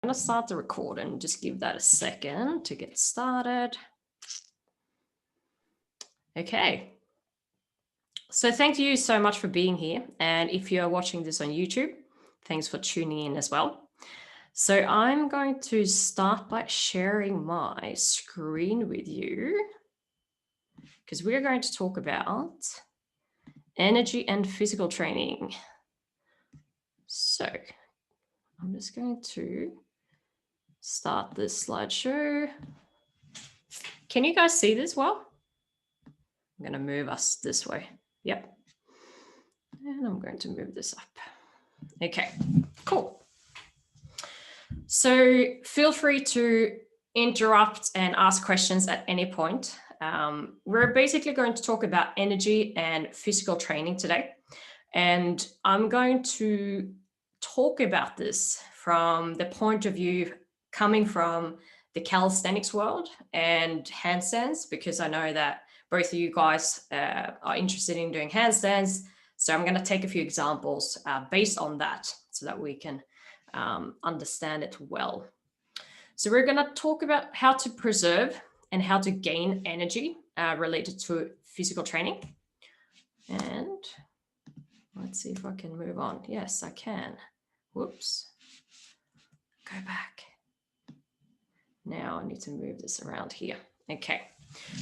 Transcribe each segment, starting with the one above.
going to start the record and just give that a second to get started. Okay. So thank you so much for being here. And if you're watching this on YouTube, thanks for tuning in as well. So I'm going to start by sharing my screen with you because we're going to talk about energy and physical training. So I'm just going to start this slideshow. Can you guys see this well? I'm going to move us this way. Yep. And I'm going to move this up. Okay, cool. So feel free to interrupt and ask questions at any point. We're basically going to talk about energy and physical training today. And I'm going to talk about this from the point of view coming from the calisthenics world and handstands, because I know that both of you guys are interested in doing handstands. So I'm going to take a few examples based on that so that we can understand it well. So we're going to talk about how to preserve and how to gain energy related to physical training. And let's see if I can move on. Yes, I can. Whoops. Go back. Now I need to move this around here. Okay.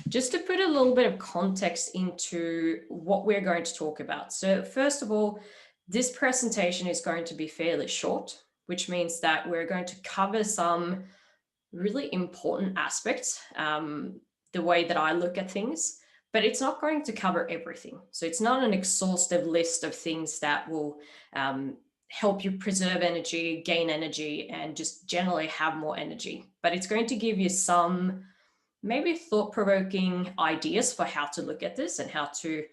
Just to put a little bit of context into what we're going to talk about. So first of all, this presentation is going to be fairly short, which means that we're going to cover some really important aspects, the way that I look at things, but it's not going to cover everything. So it's not an exhaustive list of things that will help you preserve energy, gain energy, and just generally have more energy. But it's going to give you some maybe thought-provoking ideas for how to look at this and how to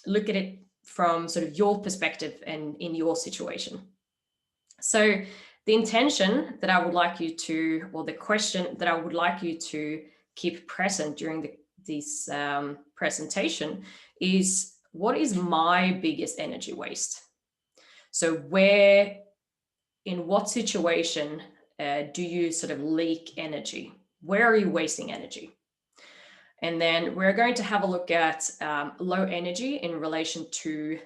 look at it from sort of your perspective and in your situation. So the intention that I would like you to, or the question that I would like you to keep present during this presentation is, what is my biggest energy waste? So in what situation do you sort of leak energy? Where are you wasting energy? And then we're going to have a look at low energy in relation to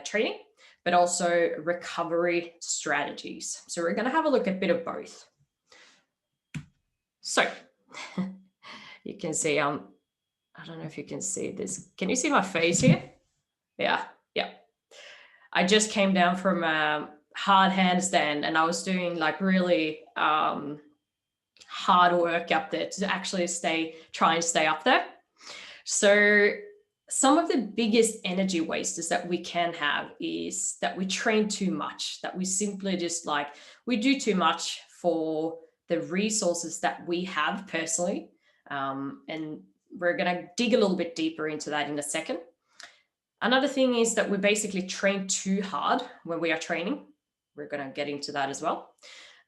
training, but also recovery strategies. So we're going to have a look at a bit of both. So you can see, I don't know if you can see this. Can you see my face here? Yeah. I just came down from a hard handstand and I was doing like really hard work up there to actually try and stay up there. So some of the biggest energy wasters that we can have is that we train too much, that we simply just we do too much for the resources that we have personally. And we're going to dig a little bit deeper into that in a second. Another thing is that we basically train too hard when we are training. We're going to get into that as well.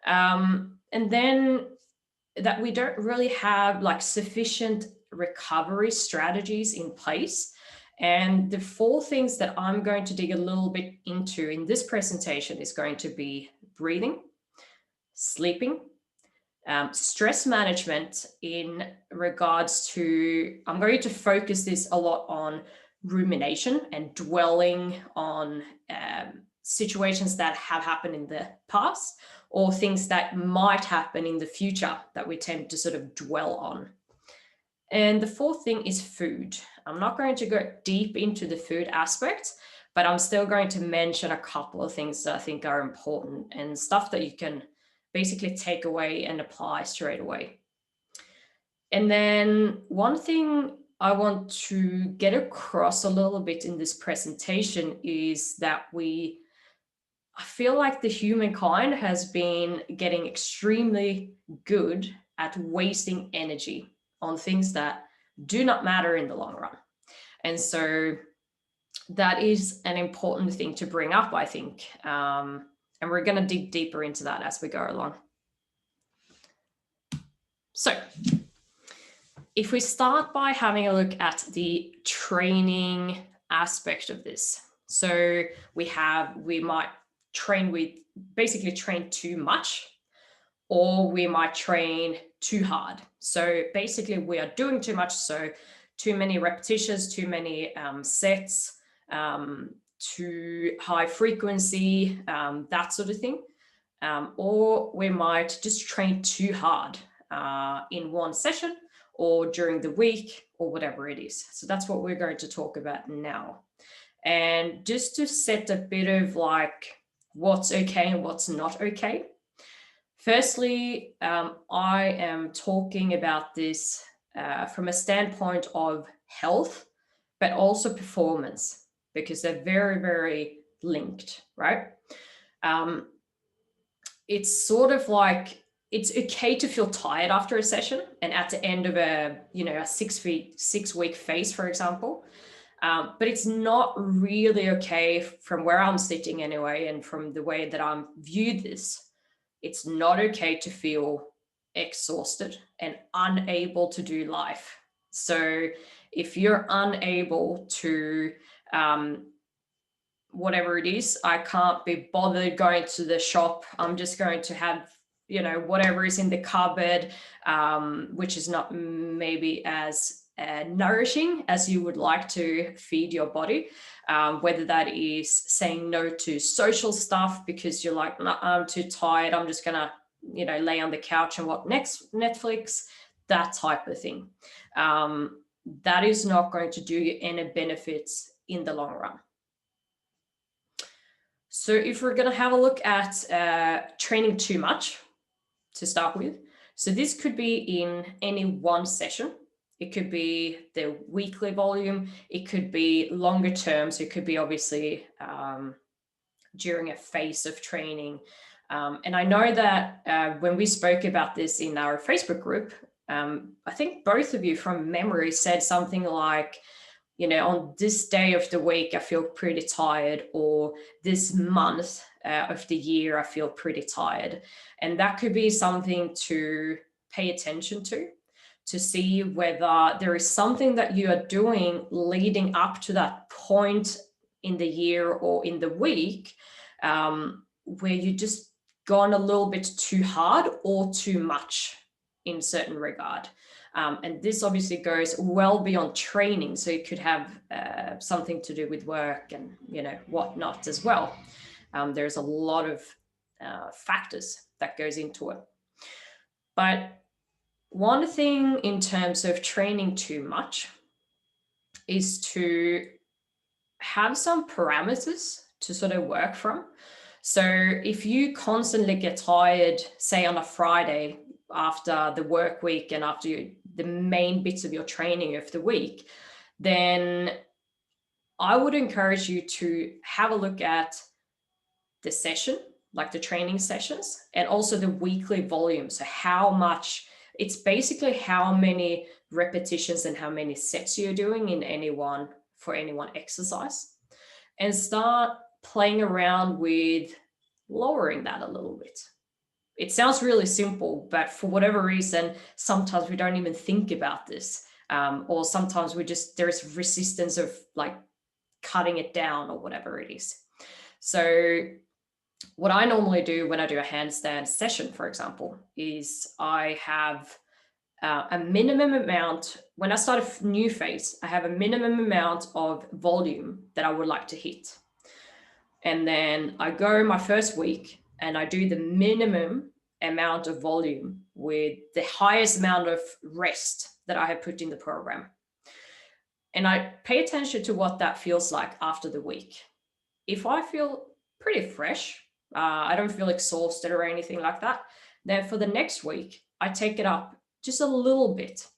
And then that we don't really have sufficient recovery strategies in place. And the 4 things that I'm going to dig a little bit into in this presentation is going to be breathing, sleeping, stress management in regards to, I'm going to focus this a lot on rumination and dwelling on situations that have happened in the past or things that might happen in the future that we tend to sort of dwell on. And the 4th thing is food. I'm not going to go deep into the food aspect, but I'm still going to mention a couple of things that I think are important and stuff that you can basically take away and apply straight away. And then one thing I want to get across a little bit in this presentation is that I feel like the humankind has been getting extremely good at wasting energy on things that do not matter in the long run. And so that is an important thing to bring up, I think. And we're going to dig deeper into that as we go along. So if we start by having a look at the training aspect of this. So we might basically train too much or we might train too hard. So basically we are doing too much, so too many repetitions, too many sets, too high frequency, that sort of thing. Or we might just train too hard in one session or during the week or whatever it is. So that's what we're going to talk about now. And just to set a bit of like what's okay and what's not okay. Firstly, I am talking about this from a standpoint of health, but also performance, because they're very, very linked, right? It's sort of like it's okay to feel tired after a session and at the end of a a 6 week phase, for example. But it's not really okay from where I'm sitting anyway, and from the way that I'm viewed this. It's not okay to feel exhausted and unable to do life. So if you're unable to whatever it is, I can't be bothered going to the shop. I'm just going to have, whatever is in the cupboard, which is not maybe as nourishing as you would like to feed your body. Whether that is saying no to social stuff because you're like, nah, I'm too tired, I'm just gonna, lay on the couch and watch Netflix, that type of thing. That is not going to do you any benefits in the long run. So if we're going to have a look at training too much to start with, so this could be in any one session. It could be the weekly volume. It could be longer term. So it could be obviously during a phase of training. And I know that when we spoke about this in our Facebook group, I think both of you from memory said something like, on this day of the week, I feel pretty tired, or this month of the year, I feel pretty tired. And that could be something to pay attention to see whether there is something that you are doing leading up to that point in the year or in the week where you just gone a little bit too hard or too much in certain regard. And this obviously goes well beyond training. So it could have something to do with work and, whatnot as well. There's a lot of factors that goes into it. But one thing in terms of training too much is to have some parameters to sort of work from. So if you constantly get tired, say on a Friday after the work week and after the main bits of your training of the week, then I would encourage you to have a look at the session, like the training sessions, and also the weekly volume. So how much, it's basically how many repetitions and how many sets you're doing in any one exercise, and start playing around with lowering that a little bit. It sounds really simple, but for whatever reason, sometimes we don't even think about this. Or sometimes there's resistance of like cutting it down or whatever it is. So what I normally do when I do a handstand session, for example, is I have a minimum amount. When I start a new phase, I have a minimum amount of volume that I would like to hit. And then I go my first week and I do the minimum amount of volume with the highest amount of rest that I have put in the program. And I pay attention to what that feels like after the week. If I feel pretty fresh, I don't feel exhausted or anything like that, then for the next week, I take it up just a little bit.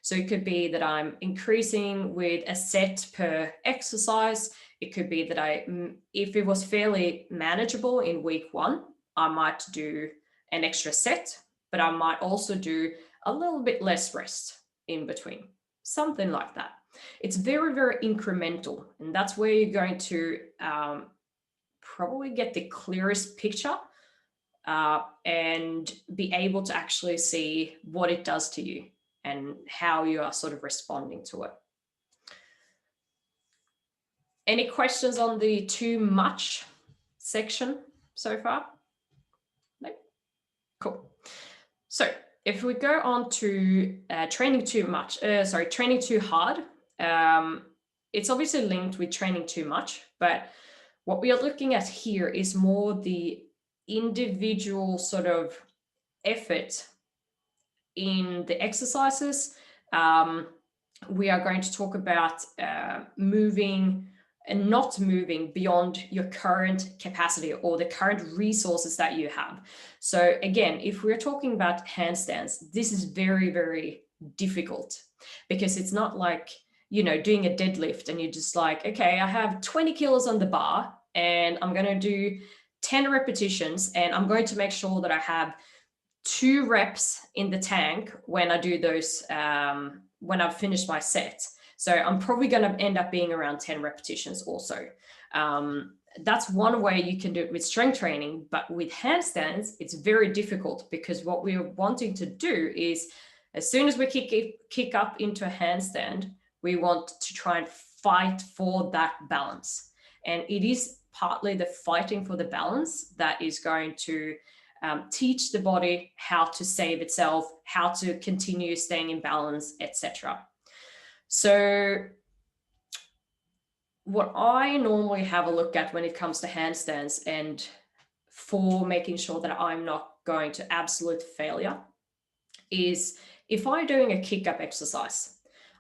So it could be that I'm increasing with a set per exercise. It could be that if it was fairly manageable in week 1, I might do an extra set, but I might also do a little bit less rest in between, something like that. It's very, very incremental, and that's where you're going to probably get the clearest picture and be able to actually see what it does to you and how you are sort of responding to it. Any questions on the too much section so far? No? Cool. So if we go on to training too hard, it's obviously linked with training too much, but what we are looking at here is more the individual sort of effort in the exercises. We are going to talk about moving and not moving beyond your current capacity or the current resources that you have. So again, if we're talking about handstands, this is very, very difficult because it's not like, doing a deadlift and you're just like, okay, I have 20 kilos on the bar and I'm going to do 10 repetitions and I'm going to make sure that I have 2 reps in the tank when I do those, when I've finished my set. So I'm probably going to end up being around 10 repetitions also. That's one way you can do it with strength training, but with handstands, it's very difficult because what we're wanting to do is as soon as we kick up into a handstand, we want to try and fight for that balance. And it is partly the fighting for the balance that is going to teach the body how to save itself, how to continue staying in balance, etc. So what I normally have a look at when it comes to handstands and for making sure that I'm not going to absolute failure is if I'm doing a kick up exercise,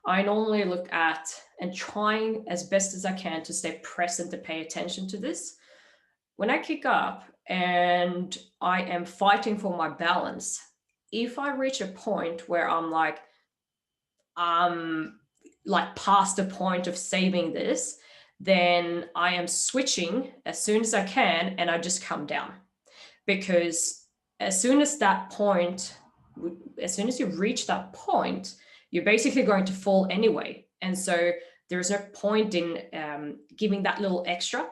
I normally look at and trying as best as I can to stay present to pay attention to this. When I kick up and I am fighting for my balance, if I reach a point where I'm like past the point of saving this, then I am switching as soon as I can and I just come down. Because as soon as you reach that point, you're basically going to fall anyway. And so there's no point in giving that little extra.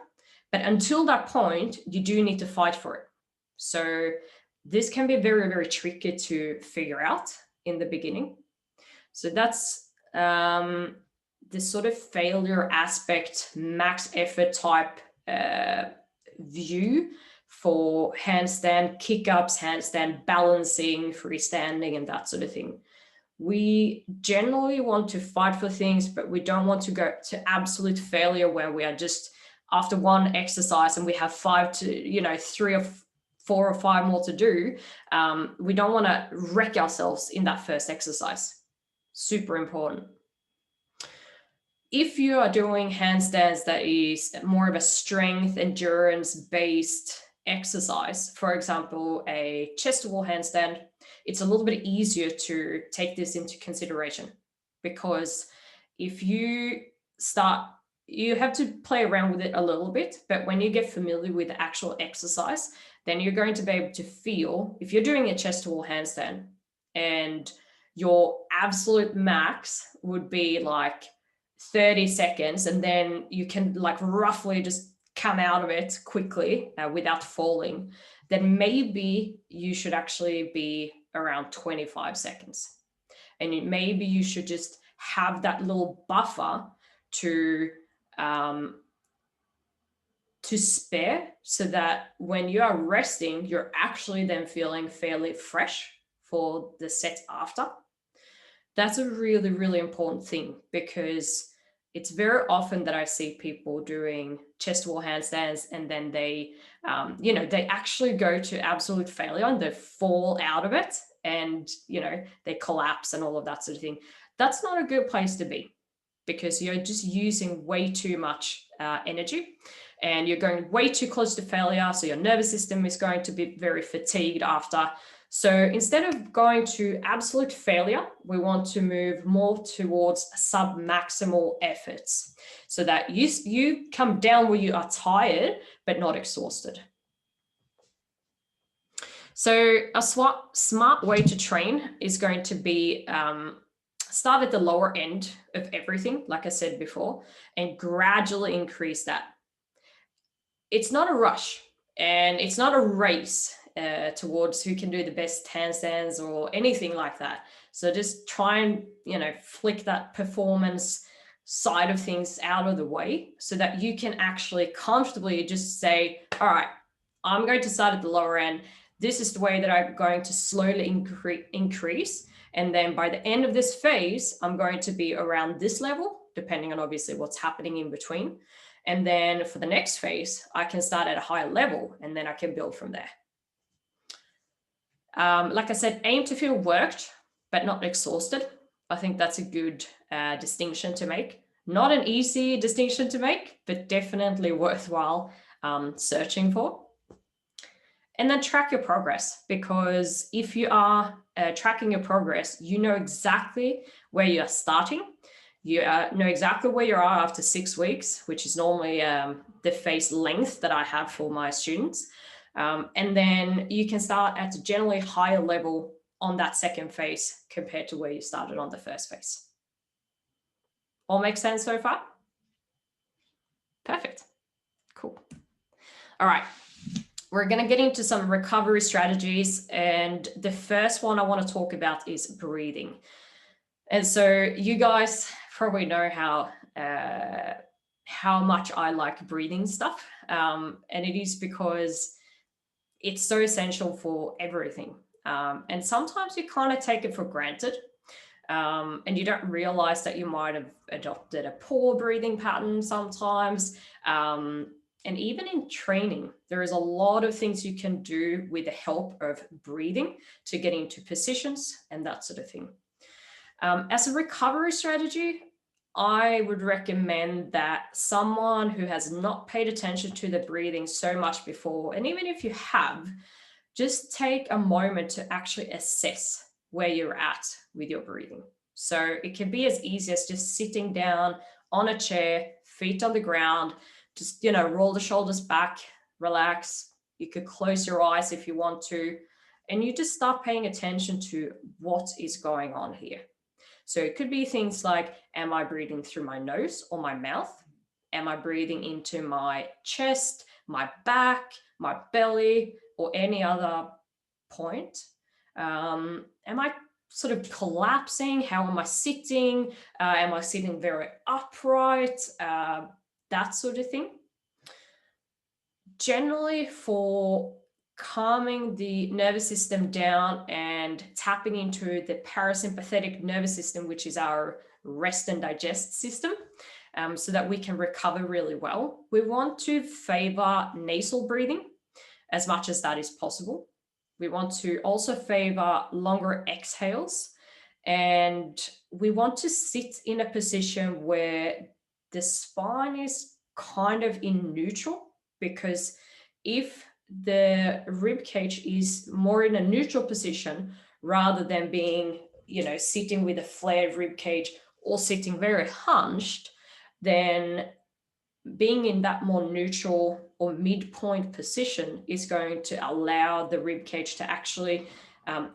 But until that point, you do need to fight for it. So this can be very, very tricky to figure out in the beginning. So that's this sort of failure aspect, max effort type view for handstand kick-ups, handstand balancing, freestanding, and that sort of thing. We generally want to fight for things, but we don't want to go to absolute failure where we are just after one exercise and we have 3 or 4 or 5 more to do. We don't want to wreck ourselves in that first exercise. Super important. If you are doing handstands that is more of a strength endurance based exercise, for example, a chest to wall handstand, it's a little bit easier to take this into consideration because if you have to play around with it a little bit, but when you get familiar with the actual exercise, then you're going to be able to feel, if you're doing a chest to wall handstand and your absolute max would be like 30 seconds, and then you can like roughly just come out of it quickly without falling, then maybe you should actually be around 25 seconds. And maybe you should just have that little buffer to spare so that when you are resting, you're actually then feeling fairly fresh for the set after. That's a really, really important thing because it's very often that I see people doing chest wall handstands and then they actually go to absolute failure and they fall out of it and, they collapse and all of that sort of thing. That's not a good place to be because you're just using way too much energy and you're going way too close to failure. So your nervous system is going to be very fatigued after. So instead of going to absolute failure, we want to move more towards sub-maximal efforts so that you come down where you are tired, but not exhausted. So a smart way to train is going to be start at the lower end of everything, like I said before, and gradually increase that. It's not a rush and it's not a race towards who can do the best handstands or anything like that. So just try and, flick that performance side of things out of the way so that you can actually comfortably just say, all right, I'm going to start at the lower end. this is the way that I'm going to slowly increase. And then by the end of this phase, I'm going to be around this level, depending on obviously what's happening in between. And then for the next phase, I can start at a higher level and then I can build from there. Like I said, aim to feel worked, but not exhausted. I think that's a good distinction to make. Not an easy distinction to make, but definitely worthwhile searching for. And then track your progress, because if you are tracking your progress, you know exactly where you're starting. You know exactly where you are after 6 weeks, which is normally the phase length that I have for my students. And then you can start at a generally higher level on that second phase compared to where you started on the first phase. All make sense so far? Perfect. Cool. All right. We're going to get into some recovery strategies. And the first one I want to talk about is breathing. And so you guys probably know how much I like breathing stuff. And it is because it's so essential for everything. And sometimes you kind of take it for granted. And you don't realize that you might have adopted a poor breathing pattern sometimes. And even in training, there is a lot of things you can do with the help of breathing to get into positions and that sort of thing. As a recovery strategy, I would recommend that someone who has not paid attention to the breathing so much before, and even if you have, just take a moment to actually assess where you're at with your breathing. So it can be as easy as just sitting down on a chair, feet on the ground, just, roll the shoulders back, relax. You could close your eyes if you want to, and you just start paying attention to what is going on here. So it could be things like, am I breathing through my nose or my mouth? Am I breathing into my chest, my back, my belly, or any other point? Am I sort of collapsing? How am I sitting? Am I sitting very upright? That sort of thing. Generally, for calming the nervous system down and tapping into the parasympathetic nervous system, which is our rest and digest system, so that we can recover really well, we want to favor nasal breathing as much as that is possible. We want to also favor longer exhales, and we want to sit in a position where the spine is kind of in neutral, because if the rib cage is more in a neutral position rather than being, sitting with a flared rib cage or sitting very hunched, then being in that more neutral or midpoint position is going to allow the rib cage to actually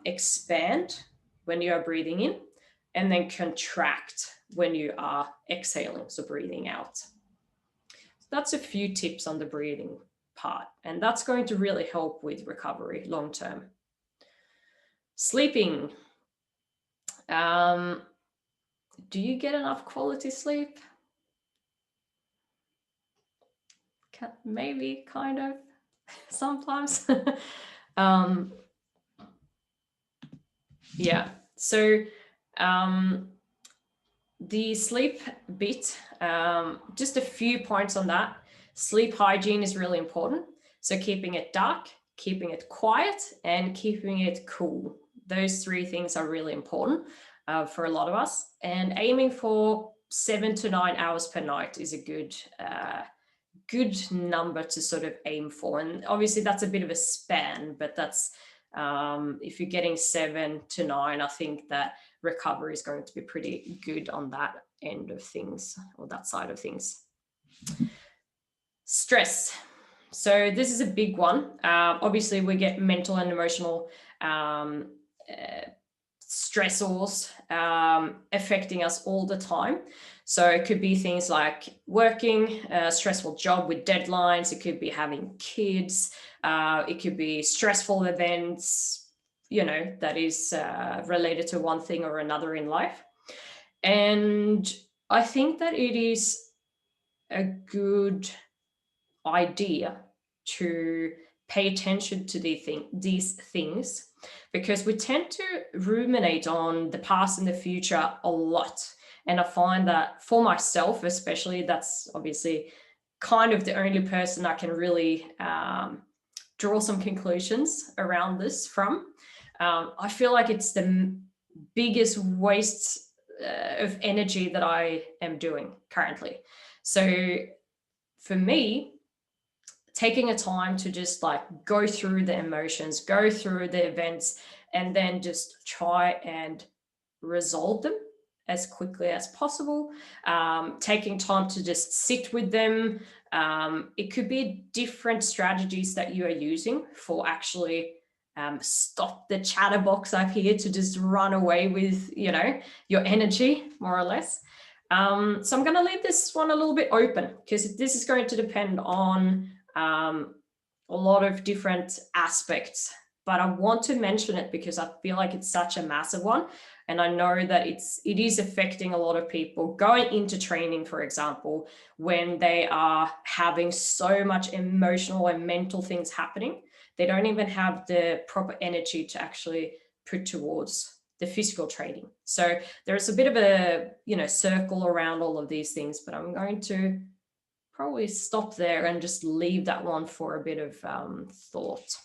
expand when you are breathing in, and then contract when you are exhaling, so breathing out. So that's a few tips on the breathing part, and that's going to really help with recovery long term. Sleeping. Do you get enough quality sleep? Maybe, kind of, sometimes. Yeah, so the sleep bit, just a few points on that. Sleep hygiene is really important. So keeping it dark, keeping it quiet, and keeping it cool. Those 3 things are really important for a lot of us. And aiming for 7 to 9 hours per night is a good number to sort of aim for. And obviously that's a bit of a span, but that's if you're getting 7 to 9, I think that recovery is going to be pretty good on that end of things, or that side of things. Stress. So this is a big one. Obviously we get mental and emotional stressors affecting us all the time. So it could be things like working a stressful job with deadlines. It could be having kids. It could be stressful events, that is related to one thing or another in life. And I think that it is a good idea to pay attention to these things, because we tend to ruminate on the past and the future a lot. And I find that for myself, especially, that's obviously kind of the only person I can really draw some conclusions around this from. I feel like it's the biggest waste of energy that I am doing currently. So for me, taking a time to just like go through the emotions, go through the events, and then just try and resolve them as quickly as possible. Taking time to just sit with them. It could be different strategies that you are using for actually stop the chatterbox up here to just run away with, your energy, more or less. So I'm going to leave this one a little bit open, because this is going to depend on a lot of different aspects. But I want to mention it because I feel like it's such a massive one. And I know that it is affecting a lot of people going into training, for example, when they are having so much emotional and mental things happening. They don't even have the proper energy to actually put towards the physical training. So there's a bit of a, circle around all of these things, but I'm going to probably stop there and just leave that one for a bit of thought.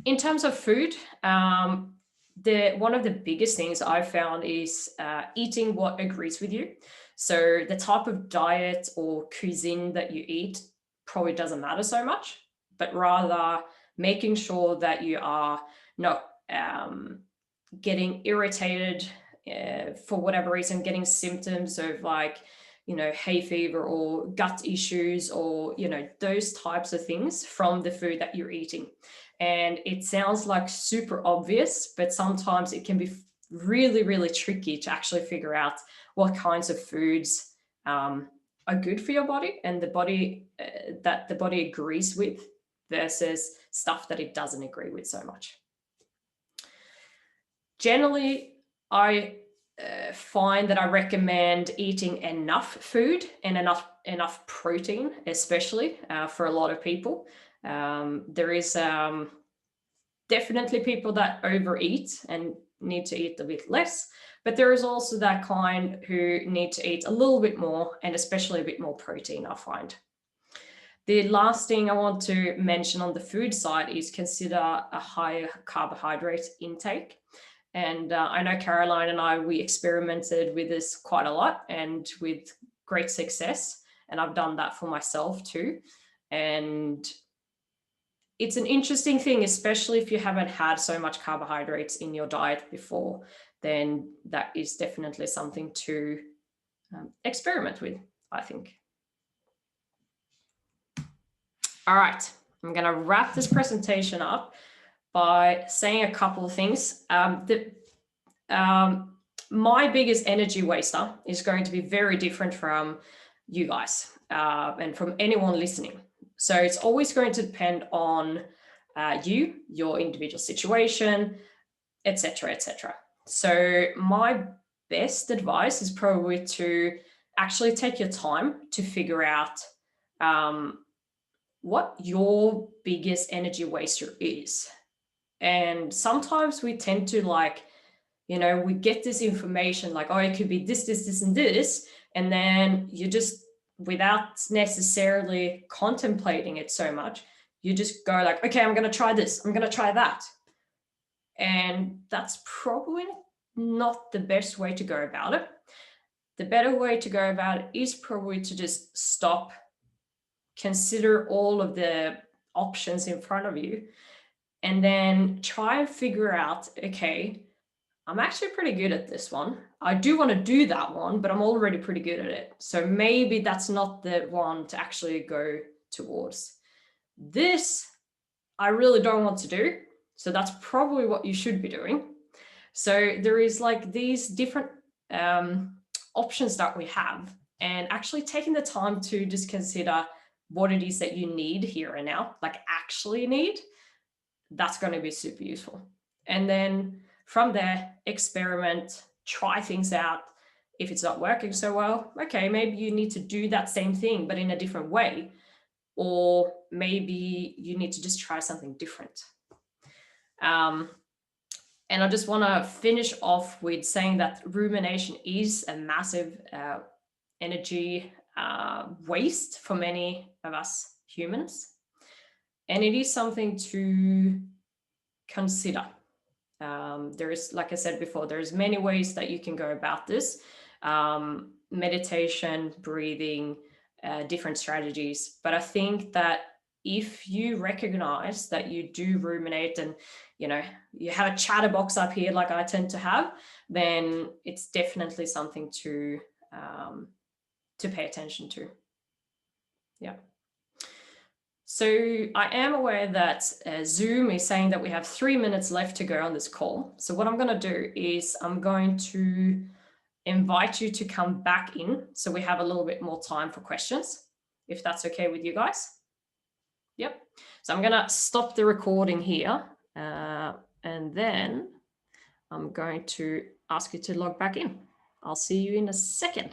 In terms of food, one of the biggest things I've found is eating what agrees with you. So the type of diet or cuisine that you eat probably doesn't matter so much, but rather making sure that you are not getting irritated for whatever reason, getting symptoms of like, hay fever or gut issues or, those types of things from the food that you're eating. And it sounds like super obvious, but sometimes it can be really, really tricky to actually figure out what kinds of foods are good for your body and the body that the body agrees with versus stuff that it doesn't agree with so much. Generally, I find that I recommend eating enough food and enough protein, especially for a lot of people. There is definitely people that overeat and need to eat a bit less, but there is also that kind who need to eat a little bit more, and especially a bit more protein, I find. The last thing I want to mention on the food side is consider a higher carbohydrate intake. And I know Caroline and I, we experimented with this quite a lot and with great success. And I've done that for myself too. And it's an interesting thing, especially if you haven't had so much carbohydrates in your diet before, then that is definitely something to experiment with, I think. All right, I'm going to wrap this presentation up by saying a couple of things. My biggest energy waster is going to be very different from you guys and from anyone listening. So it's always going to depend on you, your individual situation, etc., etc. So my best advice is probably to actually take your time to figure out what your biggest energy waster is. And sometimes we tend to we get this information like, oh, it could be this, this, this, and this. And then you just, without necessarily contemplating it so much, you just go like, okay, I'm going to try this. I'm going to try that. And that's probably not the best way to go about it. The better way to go about it is probably to just stop, consider all of the options in front of you, and then try and figure out, okay, I'm actually pretty good at this one. I do want to do that one, but I'm already pretty good at it. So maybe that's not the one to actually go towards. This, I really don't want to do. So that's probably what you should be doing. So there is like these different options that we have, and actually taking the time to just consider what it is that you need here and now, like actually need, that's going to be super useful. And then from there, experiment, try things out. If it's not working so well, okay, maybe you need to do that same thing, but in a different way. or maybe you need to just try something different. And I just want to finish off with saying that rumination is a massive energy waste for many of us humans. And it is something to consider. There is, like I said before, there's many ways that you can go about this. Meditation, breathing, different strategies. But I think that if you recognize that you do ruminate and you have a chatterbox up here like I tend to have, then it's definitely something to pay attention to. Yeah. So I am aware that Zoom is saying that we have 3 minutes left to go on this call. So what I'm going to do is I'm going to invite you to come back in so we have a little bit more time for questions, if that's okay with you guys. Yep. So I'm going to stop the recording here and then I'm going to ask you to log back in. I'll see you in a second.